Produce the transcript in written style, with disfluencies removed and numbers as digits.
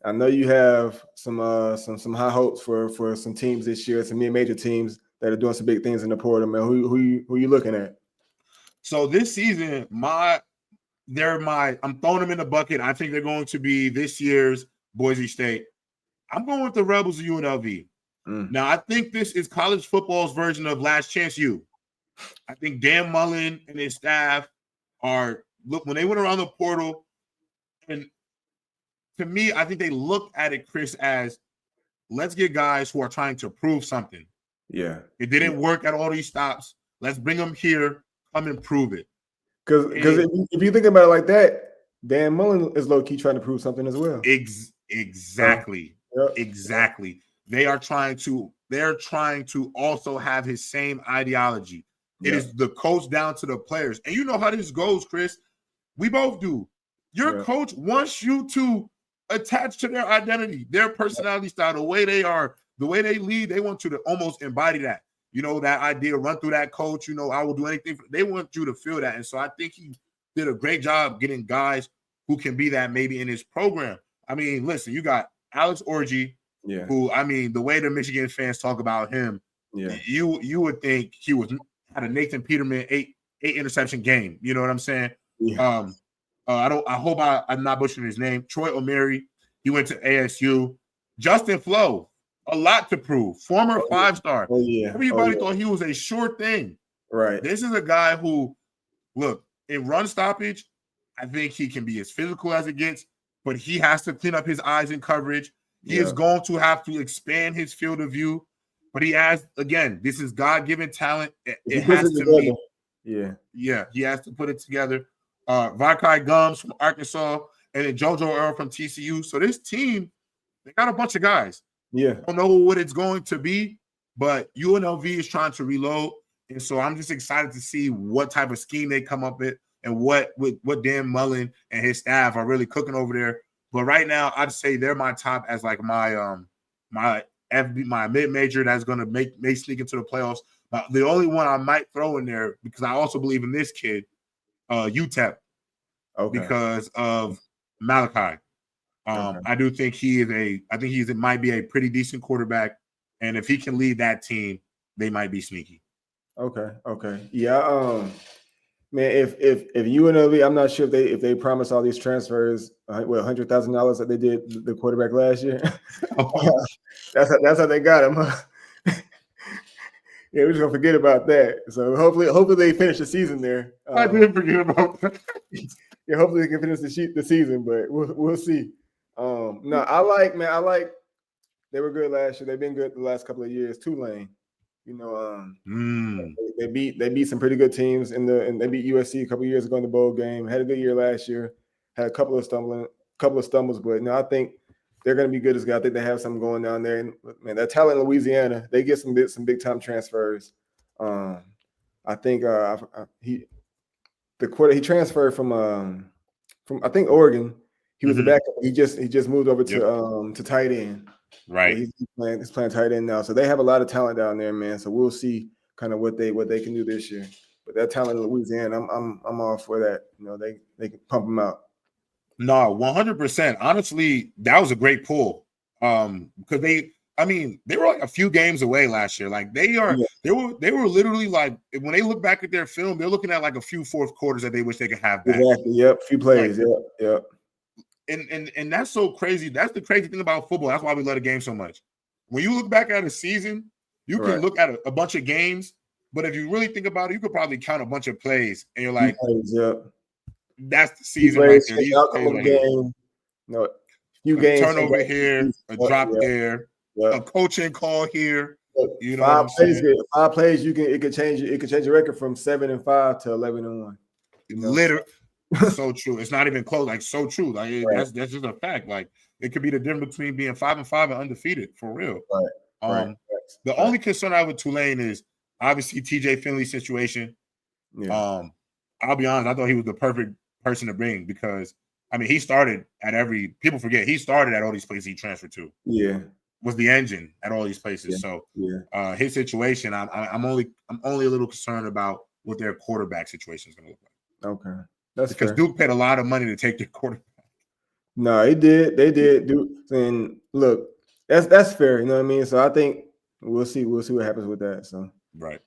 I know you have some high hopes for some teams this year, some mid-major teams that are doing some big things in the portal, man. Who you looking at? So this season, I'm throwing them in the bucket. I think they're going to be this year's Boise State. I'm going with the Rebels of UNLV. Now, I think this is college football's version of Last Chance U. I think Dan Mullen and his staff when they went around the portal, and to me, I think they looked at it, Chris, as let's get guys who are trying to prove something. Yeah. It didn't work at all these stops. Let's bring them here, come and prove it. Because if you think about it like that, Dan Mullen is low-key trying to prove something as well. Exactly. Exactly. They're trying to also have his same ideology. It is the coach down to the players. And you know how this goes, Chris. We both do. Your coach wants you to attach to their identity, their personality style, the way they are, the way they lead. They want you to almost embody that. You know, that idea, run through that coach. You know, I will do anything. They want you to feel that. And so I think he did a great job getting guys who can be that maybe in his program. I mean, listen, you got Alex Orji, who, I mean, the way the Michigan fans talk about him, you would think he had a Nathan Peterman eight interception game. You know what I'm saying? Yeah. I hope I'm not butchering his name. Troy O'Meary, he went to ASU. Justin Flo, a lot to prove. Former 5-star. Everybody thought he was a sure thing. Right. This is a guy who, look, in run stoppage, I think he can be as physical as it gets, but he has to clean up his eyes in coverage. He is going to have to expand his field of view. But he has, again, this is God-given talent. It has to meet. Yeah, he has to put it together. Varkai Gums from Arkansas, and then JoJo Earl from TCU. So this team, they got a bunch of guys. Yeah. I don't know what it's going to be, but UNLV is trying to reload. And so I'm just excited to see what type of scheme they come up with and what Dan Mullen and his staff are really cooking over there. But right now, I'd say they're my top as like my mid-major that's going to may sneak into the playoffs. The only one I might throw in there, because I also believe in this kid, UTEP, because of Malachi. I do think he might be a pretty decent quarterback, and if he can lead that team, they might be sneaky. Okay. Yeah. Man, if UNLV, I'm not sure if they promised all these transfers, $100,000 that they did the quarterback last year. That's how they got him. Huh? Yeah, we're just gonna forget about that. So hopefully they finish the season there. I did forget about that. Yeah, hopefully they can finish the season, but we'll see. No, I like they were good last year. They've been good the last couple of years. Tulane, you know, they beat some pretty good teams and they beat USC a couple of years ago in the bowl game. Had a good year last year. Had a couple of stumbles, but no, I think they're going to be good as good. I think they have something going down there. And man, that talent in Louisiana, they get some big time transfers. I think he transferred from I think Oregon. He was a backup. He just moved over to tight end. Right. He's playing tight end now. So they have a lot of talent down there, man. So we'll see kind of what they can do this year. But that talent in Louisiana, I'm all for that. You know, they can pump them out. No, 100%. Honestly, that was a great pull. Because they were like a few games away last year. Like they were literally like, when they look back at their film, they're looking at like a few fourth quarters that they wish they could have back. Exactly. Yep. Few plays. Like, yep. And that's so crazy. That's the crazy thing about football. That's why we love the game so much. When you look back at a season, you can look at a bunch of games, but if you really think about it, you could probably count a bunch of plays, and you're like, that's the season right there. Few games, turnover here, a drop there, a coaching call here. You know, five plays. It could change the record from 7-5 to 11-1. Literally. So true. It's not even close. Like, so true. Like, that's just a fact. Like, it could be the difference between being 5-5 and undefeated for real. The only concern I have with Tulane is obviously TJ Finley's situation. I'll be honest, I thought he was the perfect person to bring because I mean he started at people forget he started at all these places he transferred to. Was the engine at all these places. His situation, I'm only a little concerned about what their quarterback situation is going to look like. That's because fair. Duke paid a lot of money to take their quarterback. No, he did. They did do. And look, that's fair. You know what I mean? So I think we'll see what happens with that. So right.